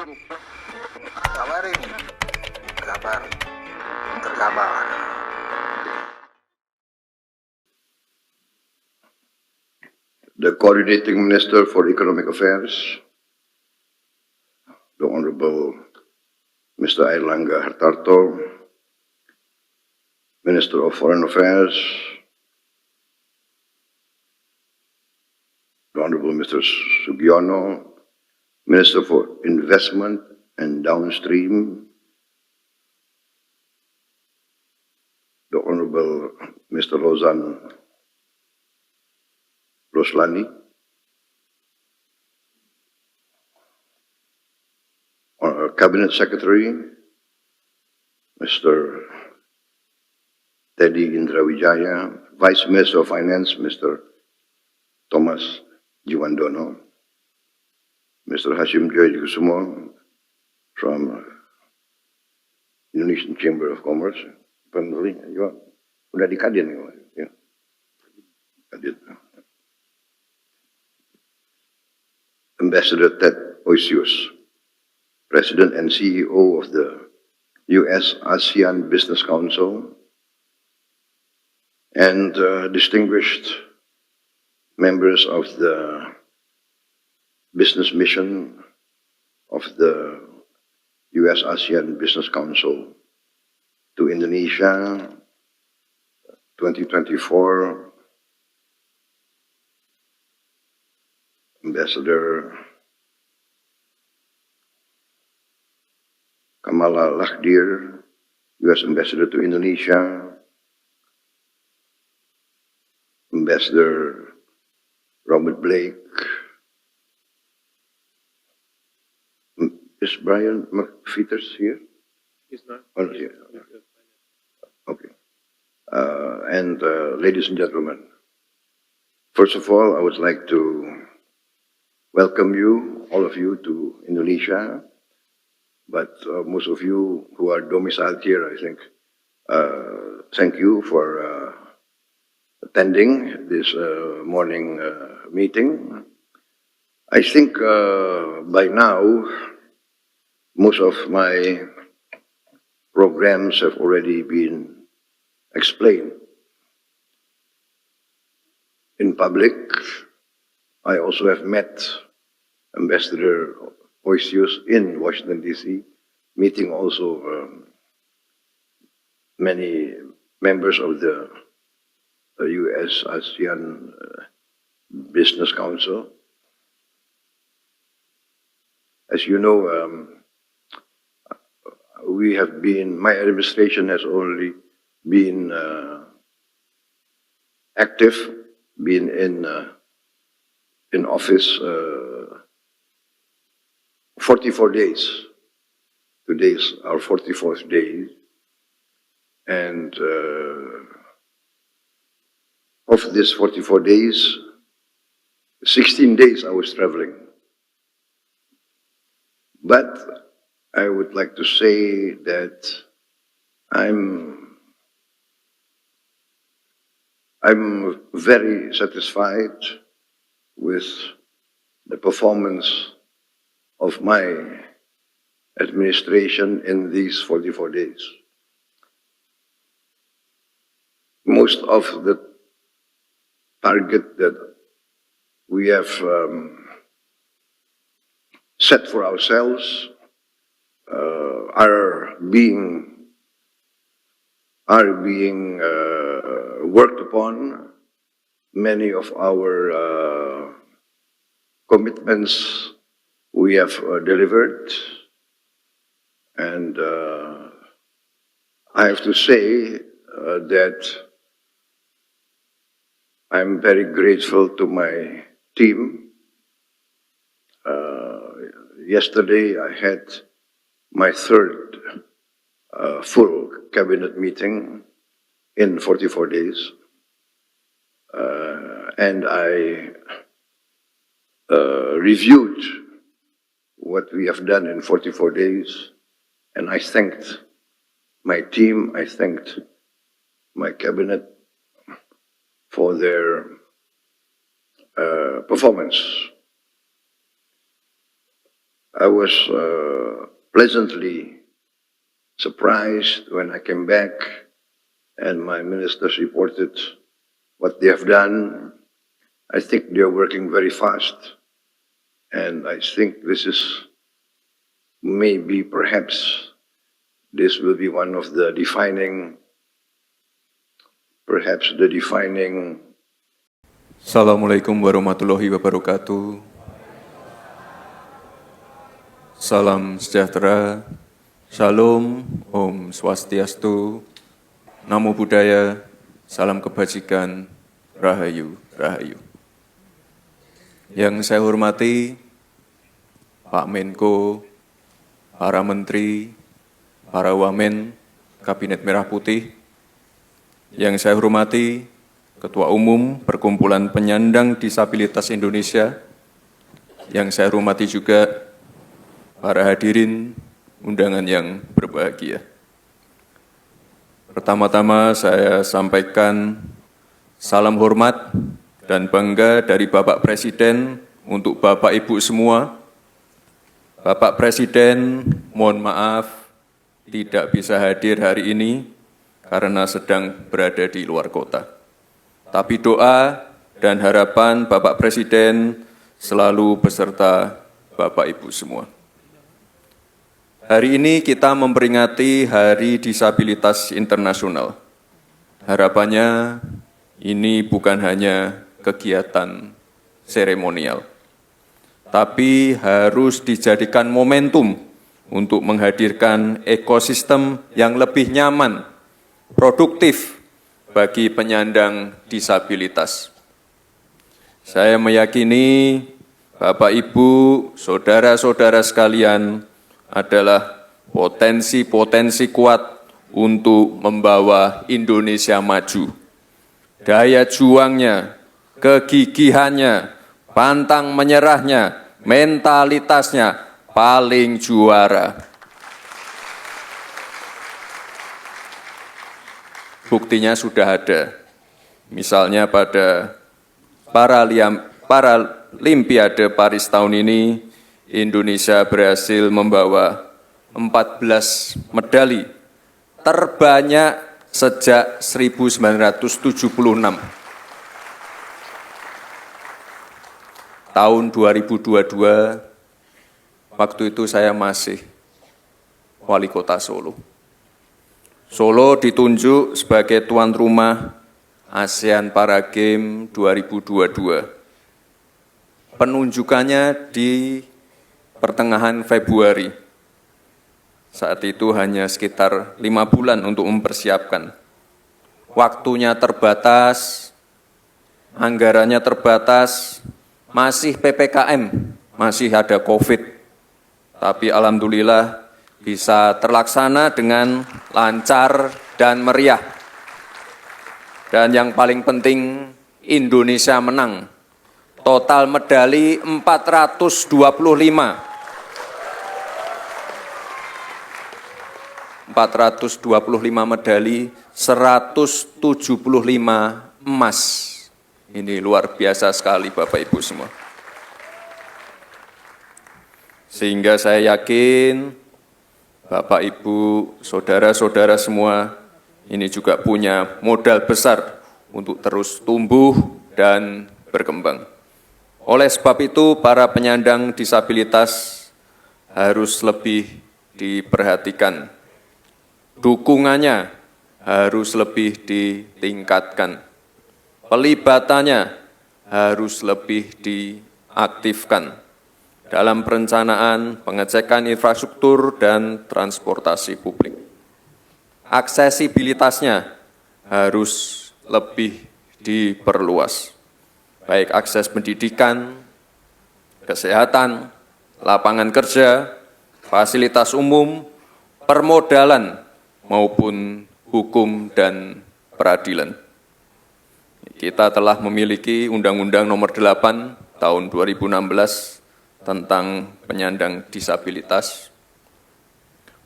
Kabar ini, kabar terkabar. The Coordinating Minister for Economic Affairs, the Honorable Mr. Airlangga Hartarto, Minister of Foreign Affairs, the Honorable Mr. Sugiono, Minister for Investment and Downstream, the Honorable Mr. Roslani, our Cabinet Secretary, Mr. Teddy Indrawijaya, Vice Minister of Finance, Mr. Thomas Jiwandono, Mr. Hashim Joy Kusumo from Indonesian Chamber of Commerce. Penulis, udah di Kadin ya. Kadin. Ambassador Ted Osius, President and CEO of the US-ASEAN Business Council, and distinguished members of the business mission of the US-ASEAN Business Council to Indonesia 2024, Ambassador Kamala Lakhdir, US Ambassador to Indonesia, Ambassador Robert Blake. Is Brian McPheeters here? He's not. Oh, not here. Okay. And ladies and gentlemen, first of all, I would like to welcome you, all of you, to Indonesia. But most of you who are domiciled here, I think, thank you for attending this morning meeting. I think by now, most of my programs have already been explained in public. I also have met Ambassador Osius in Washington, D.C., meeting also many members of the US-ASEAN Business Council. As you know, my administration has only been active, been in office 44 days. Today is our 44th day. And of these 44 days, 16 days I was traveling. But I would like to say that I'm very satisfied with the performance of my administration in these 44 days. Most of the target that we have set for ourselves are being worked upon. Many of our commitments we have delivered, and I have to say that I'm very grateful to my team. Yesterday I had my third full cabinet meeting in 44 days, and I reviewed what we have done in 44 days, and I thanked my team, I thanked my cabinet for their performance. I was pleasantly surprised when I came back and my ministers reported what they have done. I think they are working very fast, and I think this is maybe perhaps this will be one of the defining, perhaps the defining. Assalamualaikum warahmatullahi wabarakatuh. Salam sejahtera, Shalom, Om Swastiastu, Namo Buddhaya, Salam Kebajikan, Rahayu, Rahayu. Yang saya hormati Pak Menko, para Menteri, para Wamen, Kabinet Merah Putih. Yang saya hormati Ketua Umum Perkumpulan Penyandang Disabilitas Indonesia. Yang saya hormati juga para hadirin undangan yang berbahagia. Pertama-tama saya sampaikan salam hormat dan bangga dari Bapak Presiden untuk Bapak Ibu semua. Bapak Presiden, mohon maaf tidak bisa hadir hari ini karena sedang berada di luar kota. Tapi doa dan harapan Bapak Presiden selalu beserta Bapak Ibu semua. Hari ini kita memperingati Hari Disabilitas Internasional. Harapannya ini bukan hanya kegiatan seremonial, tapi harus dijadikan momentum untuk menghadirkan ekosistem yang lebih nyaman, produktif bagi penyandang disabilitas. Saya meyakini Bapak, Ibu, saudara-saudara sekalian adalah potensi-potensi kuat untuk membawa Indonesia maju. Daya juangnya, kegigihannya, pantang menyerahnya, mentalitasnya paling juara. Buktinya sudah ada. Misalnya pada Paralimpiade Paris tahun ini, Indonesia berhasil membawa 14 medali, terbanyak sejak 1976. Tahun 2022, waktu itu saya masih wali kota Solo. Solo ditunjuk sebagai tuan rumah ASEAN Para Games 2022. Penunjukannya di pertengahan Februari. Saat itu hanya sekitar 5 bulan untuk mempersiapkan. Waktunya terbatas, anggarannya terbatas, masih PPKM, masih ada COVID. Tapi alhamdulillah bisa terlaksana dengan lancar dan meriah. Dan yang paling penting, Indonesia menang. Total medali 425. 425 medali, 175 emas. Ini luar biasa sekali Bapak Ibu semua. Sehingga saya yakin Bapak Ibu, saudara-saudara semua ini juga punya modal besar untuk terus tumbuh dan berkembang. Oleh sebab itu, para penyandang disabilitas harus lebih diperhatikan. Dukungannya harus lebih ditingkatkan. Pelibatannya harus lebih diaktifkan dalam perencanaan, pengecekan infrastruktur, dan transportasi publik. Aksesibilitasnya harus lebih diperluas, baik akses pendidikan, kesehatan, lapangan kerja, fasilitas umum, permodalan, maupun hukum dan peradilan. Kita telah memiliki Undang-Undang Nomor 8 Tahun 2016 tentang penyandang disabilitas,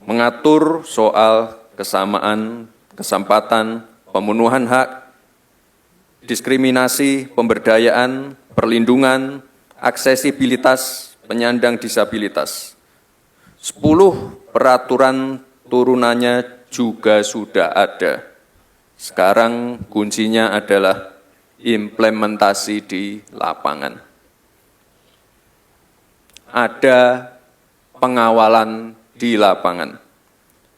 mengatur soal kesamaan kesempatan, pemenuhan hak, diskriminasi, pemberdayaan, perlindungan, aksesibilitas, penyandang disabilitas. 10 peraturan turunannya juga sudah ada. Sekarang kuncinya adalah implementasi di lapangan. Ada pengawalan di lapangan.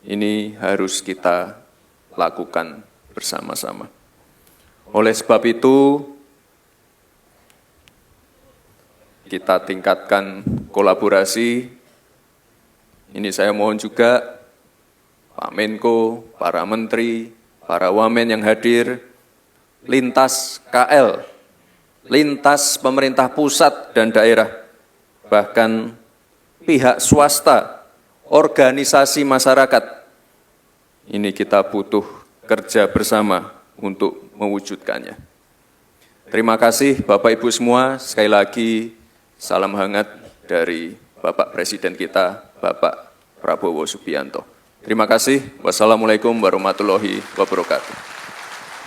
Ini harus kita lakukan bersama-sama. Oleh sebab itu, kita tingkatkan kolaborasi. Ini saya mohon juga Pak Menko, para menteri, para wamen yang hadir, lintas KL, lintas pemerintah pusat dan daerah, bahkan pihak swasta, organisasi masyarakat. Ini kita butuh kerja bersama untuk mewujudkannya. Terima kasih Bapak Ibu semua, sekali lagi salam hangat dari Bapak Presiden kita, Bapak Prabowo Subianto. Terima kasih. Wassalamualaikum warahmatullahi wabarakatuh.